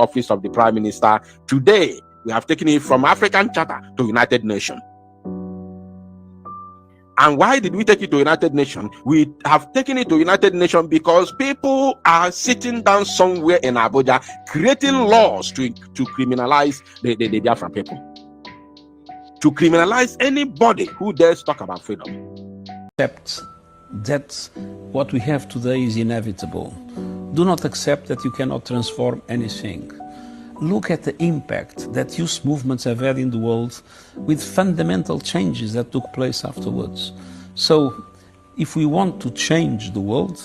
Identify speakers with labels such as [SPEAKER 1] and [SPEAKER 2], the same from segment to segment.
[SPEAKER 1] office of the Prime Minister. Today, we have taken it from African Charter to United Nations. And why did we take it to United Nations? We have taken it to United Nations because people are sitting down somewhere in Abuja creating laws to criminalize the Biafran people. To criminalize anybody who dares talk about freedom.
[SPEAKER 2] Accept that what we have today is inevitable. Do not accept that you cannot transform anything. Look at the impact that youth movements have had in the world with fundamental changes that took place afterwards. So, if we want to change the world,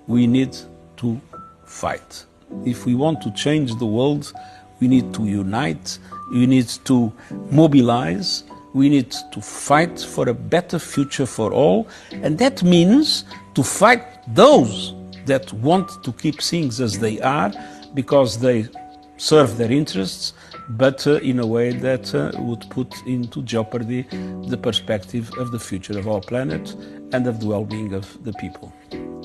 [SPEAKER 2] we need to fight. If we want to change the world, we need to unite, we need to mobilize, we need to fight for a better future for all, and that means to fight those that want to keep things as they are because they serve their interests, but in a way that would put into jeopardy the perspective of the future of our planet and of the well-being of the people.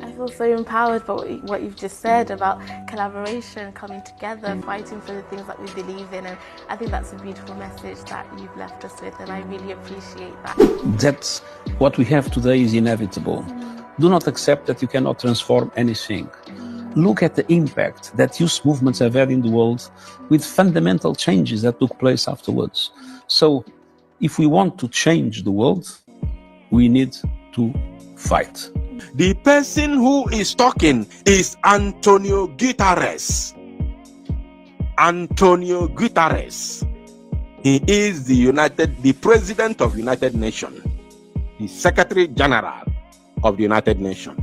[SPEAKER 3] I feel so empowered by what you've just said about collaboration, coming together, fighting for the things that we believe in, and I think that's a beautiful message that you've left us with, and I really appreciate that.
[SPEAKER 2] That's what we have today is inevitable. Do not accept that you cannot transform anything. Look at the impact that youth movements have had in the world with fundamental changes that took place afterwards. So, if we want to change the world, we need to fight.
[SPEAKER 1] The person who is talking is Antonio Guterres. Antonio Guterres. He is the President of United Nations, the Secretary General of the United Nations.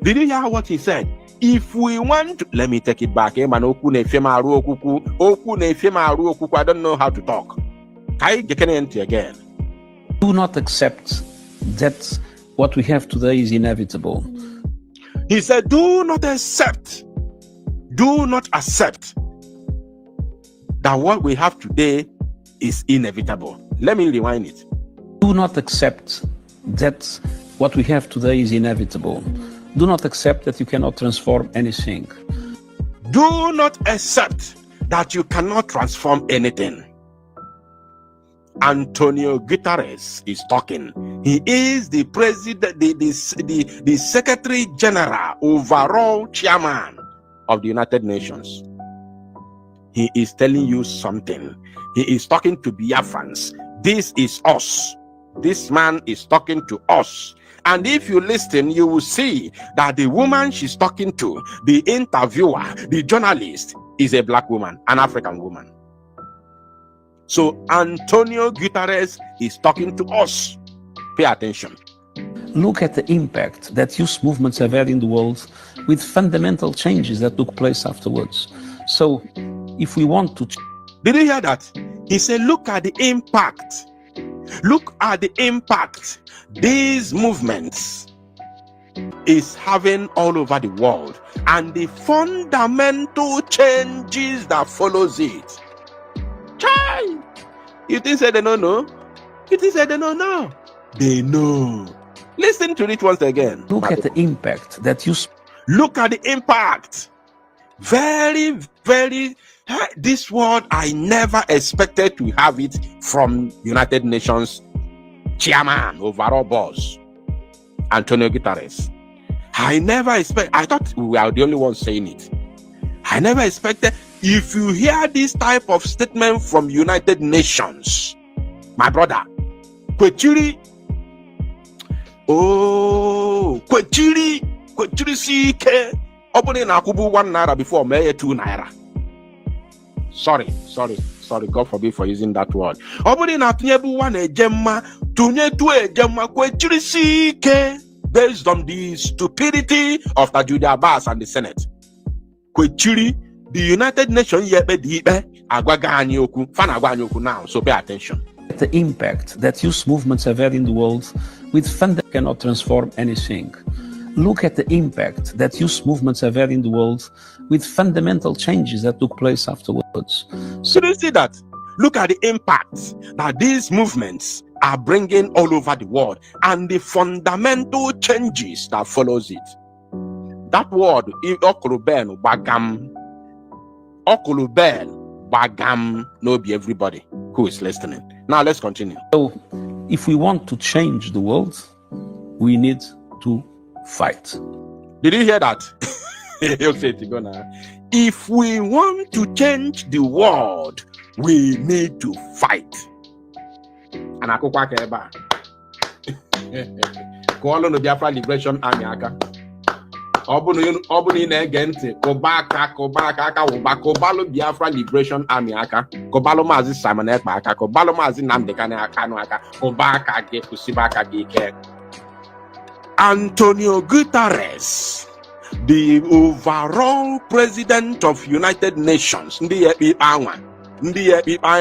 [SPEAKER 1] Did you hear what he said? If we want to, let me take it back. I don't know how to talk. Again.
[SPEAKER 2] Do not accept that what we have today is inevitable.
[SPEAKER 1] He said, do not accept that what we have today is inevitable. Let me rewind it.
[SPEAKER 2] Do not accept that what we have today is inevitable. Do not accept that you cannot transform anything.
[SPEAKER 1] Do not accept that you cannot transform anything. Antonio Guterres is talking. He is the president, the Secretary General, overall chairman of the United Nations. He is telling you something. He is talking to Biafrans. This is us. This man is talking to us. And if you listen, you will see that the woman she's talking to, the interviewer, the journalist, is a black woman, an African woman. So Antonio Guterres is talking to us. Pay attention.
[SPEAKER 2] Look at the impact that youth movements have had in the world with fundamental changes that took place afterwards. So if we want to...
[SPEAKER 1] Did you hear that? He said, look at the impact. Look at the impact these movements is having all over the world and the fundamental changes that follows it. Chai! You think they don't know? You think they don't know? They know. Listen to it once again.
[SPEAKER 2] Look at the impact that you...
[SPEAKER 1] Look at the impact. Very, very... This word, I never expected to have it from United Nations chairman, overall boss, Antonio Guterres. I never expect. I thought we were the only ones saying it. I never expected. If you hear this type of statement from United Nations, my brother, Kwechiri, CK, opening Akubu 1 naira before May 2 naira. Sorry, God forbid for using that word. Opening Atunyebu 1 ejemma, tunye 2 ejemma, Kwechiri CK, based on the stupidity of Tajudi Abbas and the Senate. Kwechiri, the United Nations now, so pay attention.
[SPEAKER 2] The impact that youth movements have had in the world with fundamental cannot transform anything. Look at the impact that youth movements have had in the world with fundamental changes that took place afterwards.
[SPEAKER 1] So do you see that? Look at the impact that these movements are bringing all over the world and the fundamental changes that follows it. That word, Okulu Ben, Bagam, no be everybody who is listening. Now let's continue.
[SPEAKER 2] So, if we want to change the world, we need to fight.
[SPEAKER 1] Did you hear that? He'll say it now. If we want to change the world, we need to fight. And I could call on the Biafra Liberation Army. Obuni na-ege Kobaka, Kobalo Biafra Liberation Army aka, Kobalo Mazi Simon Ekpa aka, Kobalo Mazi Namdekane Akano aka, Kobaka ge Kusibaka ge. Antonio Guterres, the overall president of United Nations, Ndi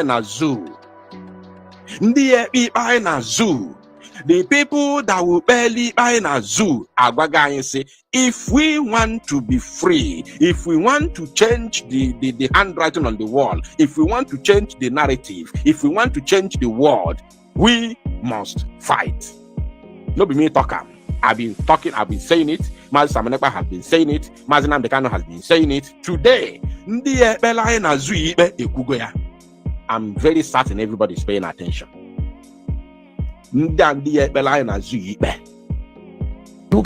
[SPEAKER 1] na zoo. The people that will barely buy in a zoo are going to say, if we want to be free, if we want to change the handwriting on the wall, if we want to change the narrative, if we want to change the world, we must fight. No be me talker. I've been saying it. Mazi Samanekpa has been saying it. Mazi Namdekano has been saying it. Today, I'm very certain everybody is paying attention. Look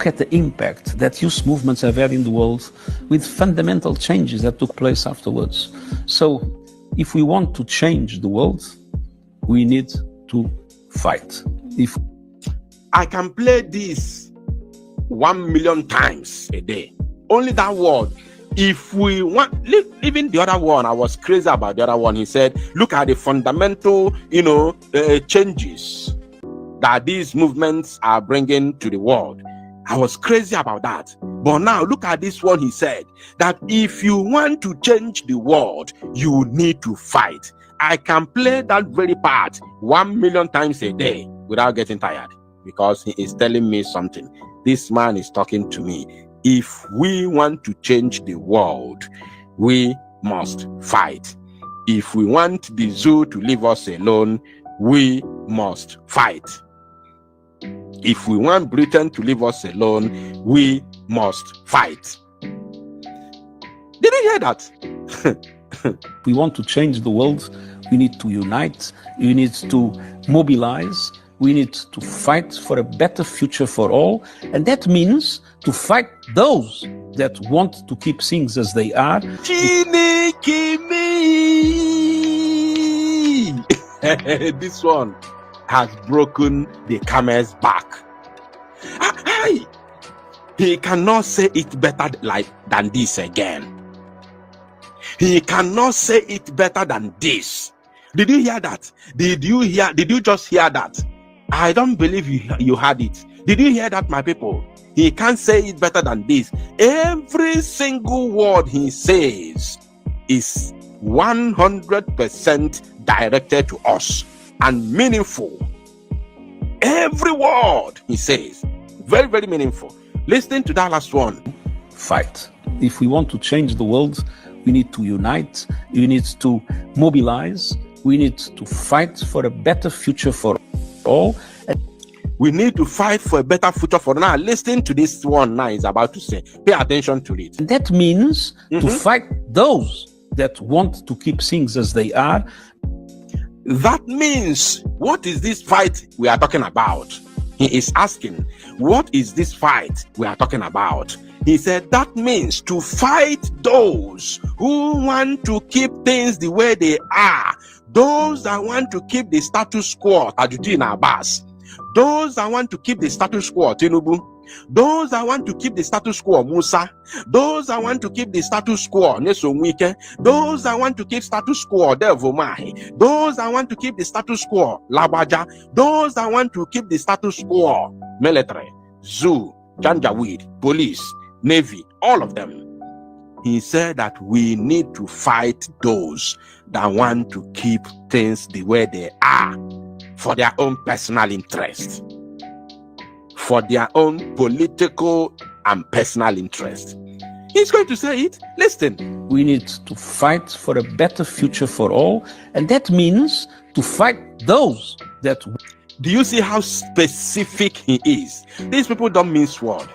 [SPEAKER 1] at
[SPEAKER 2] the impact that youth movements have had in the world with fundamental changes that took place afterwards. So, if we want to change the world, we need to fight.
[SPEAKER 1] I can play this 1 million times a day. Only that word. If we want, even the other one, I was crazy about the other one. He said, look at the fundamental, changes that these movements are bringing to the world. I was crazy about that. But now look at this one. He said that if you want to change the world, you need to fight. I can play that very part 1 million times a day without getting tired, because he is telling me something. This man is talking to me. If we want to change the world, we must fight. If we want the zoo to leave us alone, we must fight. If we want Britain to leave us alone, we must fight. Did you hear that?
[SPEAKER 2] If we want to change the world, we need to unite, we need to mobilize, we need to fight for a better future for all. And that means to fight those that want to keep things as they are.
[SPEAKER 1] This one has broken the camel's back. He cannot say it better than this again. He cannot say it better than this. Did you hear that? Did you just hear that? I don't believe you heard it. Did you hear that, my people? He can't say it better than this. Every single word he says is 100% directed to us and meaningful. Every word he says, very, very meaningful. Listen to that last one.
[SPEAKER 2] Fight. If we want to change the world, we need to unite, we need to mobilize, we need to fight for a better future for all.
[SPEAKER 1] We need to fight for a better future for now. Listen to this one now is about to say. Pay attention to it.
[SPEAKER 2] And that means to fight those that want to keep things as they are.
[SPEAKER 1] That means, what is this fight we are talking about? He is asking, what is this fight we are talking about? He said, that means to fight those who want to keep things the way they are. Those that want to keep the status quo, Tajuddin Abbas. Those that want to keep the status quo, Tinubu. Those that want to keep the status quo, Musa. Those that want to keep the status quo, Nesonwike. Those that want to keep status quo, Devomahi. Those that want to keep the status quo, Labaja. Those that want to keep the status quo, military, zoo, Janjaweed, police, navy, all of them. He said that we need to fight those that want to keep things the way they are for their own personal interest, for their own political and personal interest. He's going to say it. Listen.
[SPEAKER 2] We need to fight for a better future for all. And that means to fight those that...
[SPEAKER 1] Do you see how specific he is? These people don't mince word.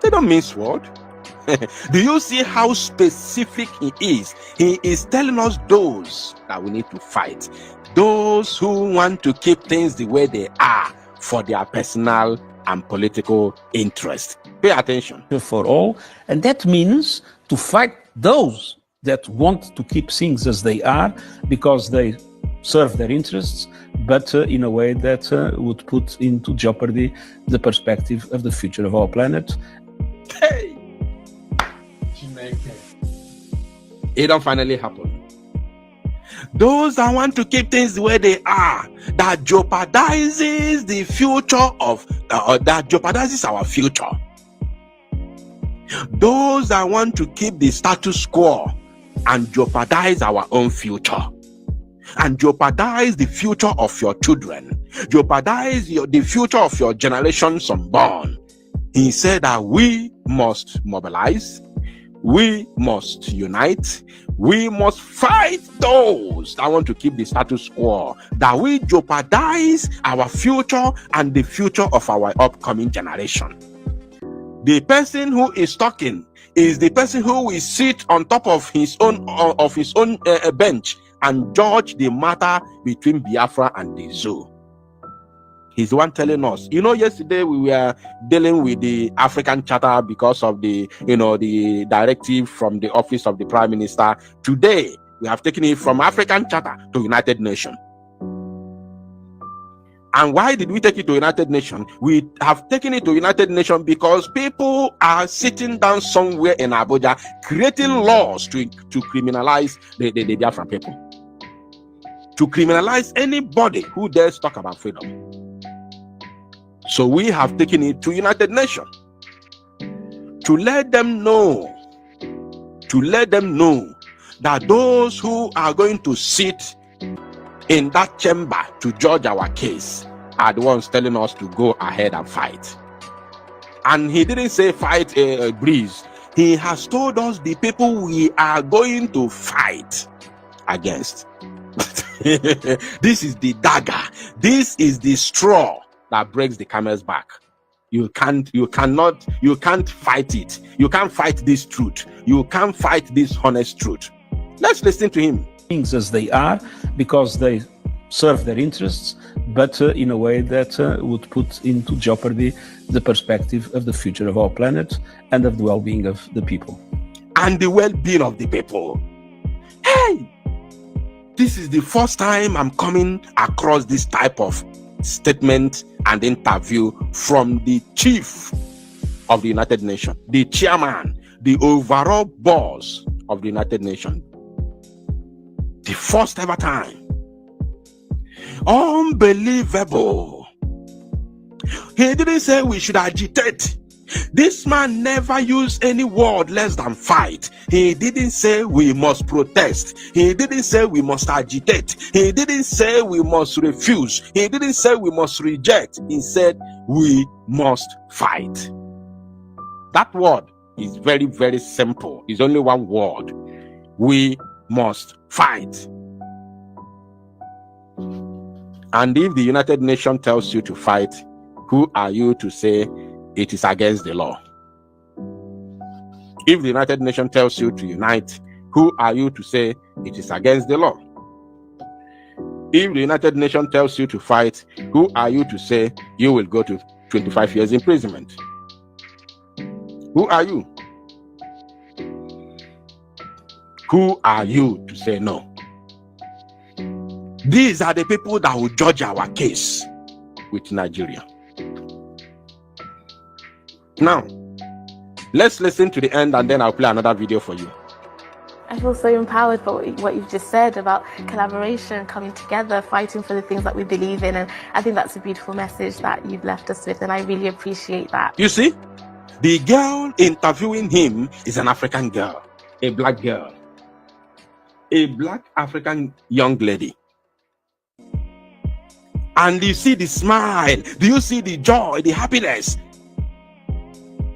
[SPEAKER 1] They don't mince word. Do you see how specific he is? He is telling us those that we need to fight. Those who want to keep things the way they are for their personal and political interest. Pay attention.
[SPEAKER 2] For all, and that means to fight those that want to keep things as they are because they serve their interests, but in a way that would put into jeopardy the perspective of the future of our planet.
[SPEAKER 1] Hey! It don't finally happen. Those that want to keep things the way they are, that jeopardizes the future of, that jeopardizes our future. Those that want to keep the status quo and jeopardize our own future, and jeopardize the future of your children, jeopardize the future of your generations unborn. He said that we must mobilize, we must unite, we must fight those that want to keep the status quo, that we jeopardize our future and the future of our upcoming generation. The person who is talking is the person who will sit on top of his own bench and judge the matter between Biafra and the zoo. He's the one telling us. Yesterday we were dealing with the African Charter because of the, the directive from the office of the Prime Minister. Today, we have taken it from African Charter to United Nations. And why did we take it to United Nations? We have taken it to United Nations because people are sitting down somewhere in Abuja creating laws to criminalize the Biafran people. To criminalize anybody who dares talk about freedom. So we have taken it to United Nations to let them know that those who are going to sit in that chamber to judge our case are the ones telling us to go ahead and fight. And he didn't say fight a breeze. He has told us the people we are going to fight against. This is the dagger. This is the straw that breaks the camel's back. You can't fight it. You can't fight this truth. You can't fight this honest truth. Let's listen to him.
[SPEAKER 2] Things as they are because they serve their interests, but in a way that would put into jeopardy the perspective of the future of our planet and of the well-being of the people.
[SPEAKER 1] And the well-being of the people. Hey! This is the first time I'm coming across this type of statement and interview from the chief of the United Nations, the chairman, the overall boss of the United Nations. The first ever time. Unbelievable. He didn't say we should agitate. This man never used any word less than fight. He didn't say we must protest. He didn't say we must agitate. He didn't say we must refuse. He didn't say we must reject. He said we must fight. That word is very, very simple. It's only one word. We must fight. And if the United Nations tells you to fight, who are you to say it is against the law? If the United Nations tells you to unite, who are you to say it is against the law? If the United Nations tells you to fight, who are you to say you will go to 25 years imprisonment? Who are you? Who are you to say no? These are the people that will judge our case with Nigeria. Now, let's listen to the end and then I'll play another video for you.
[SPEAKER 3] I feel so empowered by what you've just said about collaboration, coming together, fighting for the things that we believe in. And I think that's a beautiful message that you've left us with. And I really appreciate that.
[SPEAKER 1] You see, the girl interviewing him is an African girl, a black girl, a black African young lady. And you see the smile. Do you see the joy, the happiness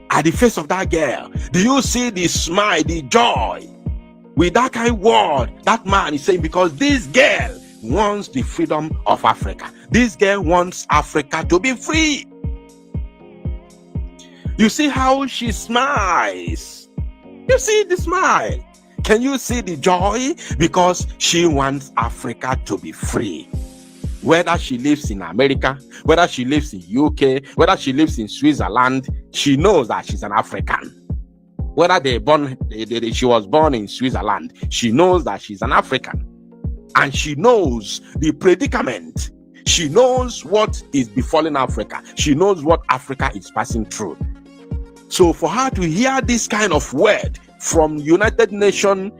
[SPEAKER 1] at the face of that girl? Do you see the smile, the joy? With that kind of word, that man is saying, because this girl wants the freedom of Africa. This girl wants Africa to be free. You see how she smiles You see the smile. Can you see the joy? Because she wants Africa to be free. Whether she lives in America, whether she lives in UK, whether she lives in Switzerland, she knows that she's an African. Whether she was born in Switzerland, she knows that she's an African. And she knows the predicament. She knows what is befalling Africa. She knows what Africa is passing through. So for her to hear this kind of word from United Nations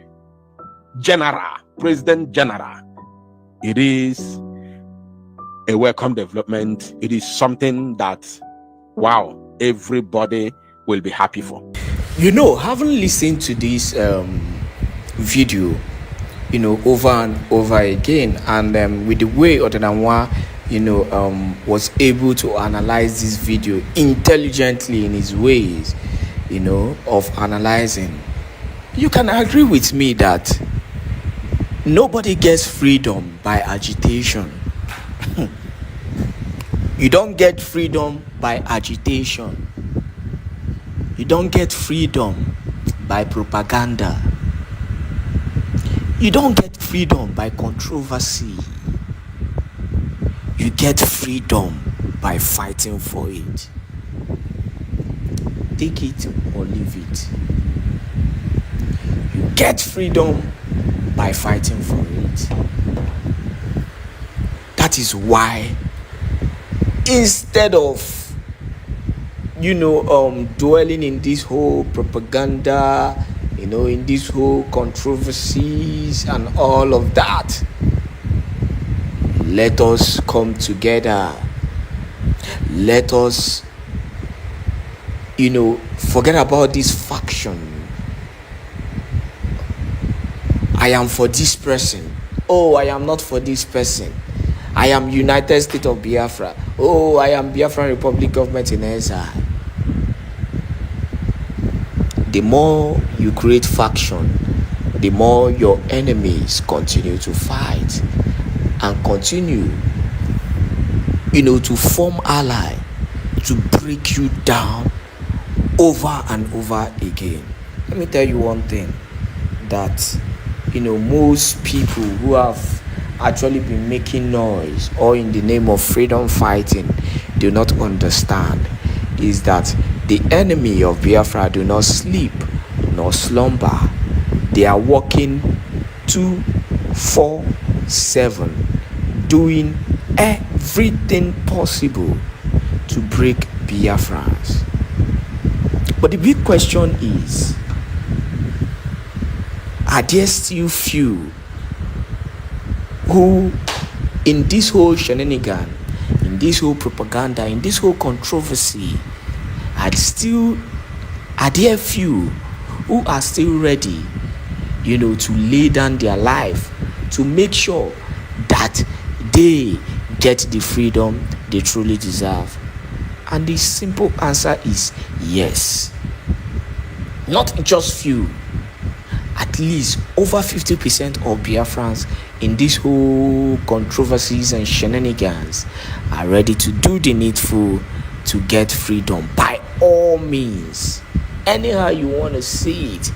[SPEAKER 1] General, President General, it is a welcome development. It is something that, wow, everybody will be happy for.
[SPEAKER 4] You know, having listened to this video, you know, over and over again, and with the way Odenanwa, you know, was able to analyze this video intelligently in his ways, you know, of analyzing, you can agree with me that nobody gets freedom by agitation. You don't get freedom by agitation. You don't get freedom by propaganda. You don't get freedom by controversy. You get freedom by fighting for it. Take it or leave it. You get freedom by fighting for it. That is why, instead of, you know, dwelling in this whole propaganda, you know, in this whole controversies and all of that, let us come together. Let us, you know, forget about this faction. I am for this person. Oh, I am not for this person. I am United States of Biafra. Oh, I am Biafran Republic government in exile. The more you create faction, the more your enemies continue to fight and continue, you know, to form ally to break you down over and over again. Let me tell you one thing that, you know, most people who have actually been making noise or in the name of freedom fighting do not understand is that the enemy of Biafra do not sleep nor slumber. They are working 24/7, doing everything possible to break Biafrans. But the big question is, are there still few who, in this whole shenanigan, in this whole propaganda, in this whole controversy, are there few who are still ready, you know, to lay down their life to make sure that they get the freedom they truly deserve? And the simple answer is yes. Not just few, at least over 50% of Biafrans in these whole controversies and shenanigans are ready to do the needful to get freedom by all means. Anyhow you want to see it,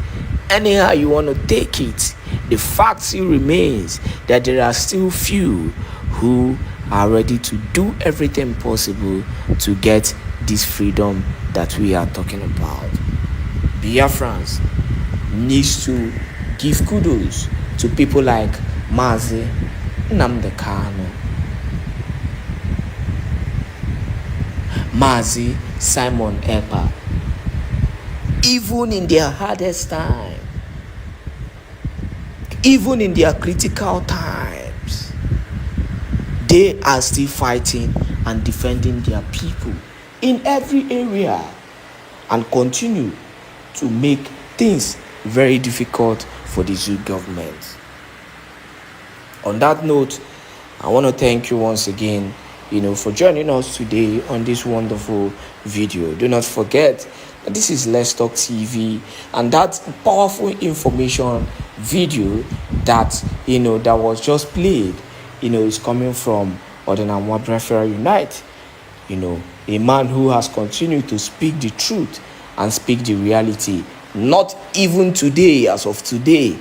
[SPEAKER 4] anyhow you want to take it, the fact still remains that there are still few who are ready to do everything possible to get this freedom that we are talking about. Biafrans needs to give kudos to people like Mazi Nnamdi Kanu, Mazi Simon Ekpa. Even in their hardest time, even in their critical times, they are still fighting and defending their people in every area and continue to make things very difficult for the Zoo government. On that note, I want to thank you once again, you know, for joining us today on this wonderful video. Do not forget that this is Let's Talk TV, and that powerful information video that, you know, that was just played, you know, is coming from Odenanwa BIAFRA Unite, you know, a man who has continued to speak the truth and speak the reality Not even today, as of today,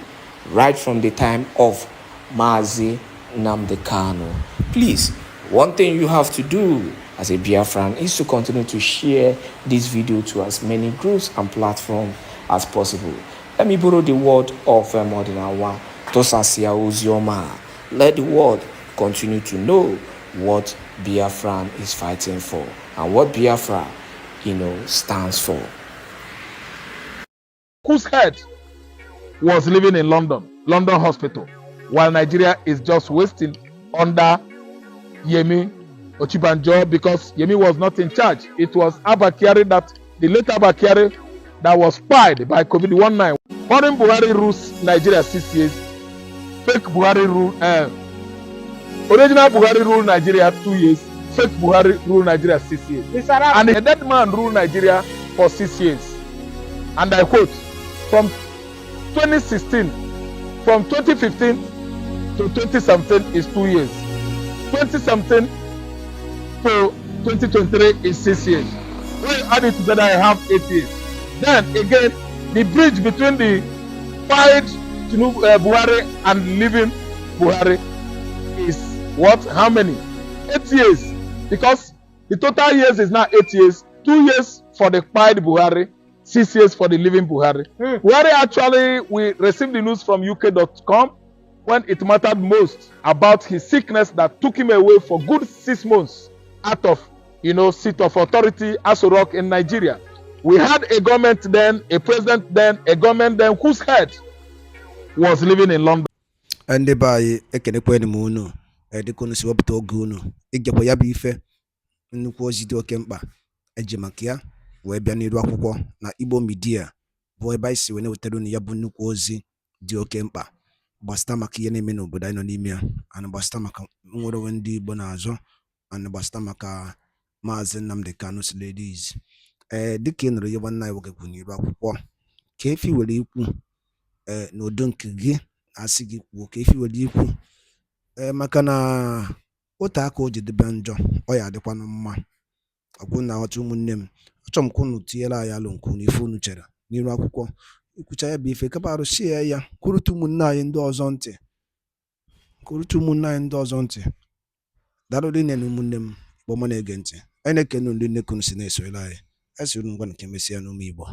[SPEAKER 4] right from the time of Mazi Nnamdi Kanu. Please, one thing you have to do as a Biafran is to continue to share this video to as many groups and platforms as possible. Let me borrow the word of Modinawa, Tosasia Uzioma. Let the world continue to know what Biafran is fighting for and what Biafra, stands for.
[SPEAKER 5] Whose head was living in London hospital, while Nigeria is just wasting under Yemi Ochibanjo because Yemi was not in charge. It was Abakari the late Abakari that was spied by COVID-19. Foreign Buhari rules Nigeria 6 years. Fake Buhari rule, original Buhari ruled Nigeria 2 years. Fake Buhari ruled Nigeria 6 years. And a dead man ruled Nigeria for 6 years. And I quote, from 2015 to 2017 is 2 years. 2017 to 2023 is 6 years. When you add it together, I have 8 years. Then again, the bridge between the fired Buhari and living Buhari is what? How many? 8 years. Because the total years is now 8 years. 2 years for the fired Buhari, 6 years for the living Buhari. Buhari actually, we received the news from UK.com when it mattered most about his sickness that took him away for good 6 months out of, seat of authority as a rock in Nigeria. We had a government then, a president then, a government then whose head was living in London.
[SPEAKER 6] And the by Ekenekweni Muno, Edikono Swapto Guno, Igapoyabi Fe, Nukwozito Kempa, Ejemakia, Webiani Rakuko, na Ibo Media, Boy by Siwene Teruni Yabunukozi, Dio Kempa, Bastamaki Mino, but I know Nimia, and Bastamaka Murowendi Bonazo, and Bastamaka Mazen Nnamdi Kanu's ladies. Dikin Rayavan Naiwakuni Rakuko, Kefi will you no donkey asigi woke will you makana otako de banjo oya de kwanu mma akuna otu munnem achom kunu tiela ya lonku ni fonu chere n'iru akwụkwọ ikucha ya bi ife kabaru share ya kurutu munna anyị ndị ọzọ ntị daru dị nenu munnem bo mana ege ntị anyị na-ekenu ndị nnekunu si na-eso ile anyị asịrị ngwa nke mesia n'ume Igbo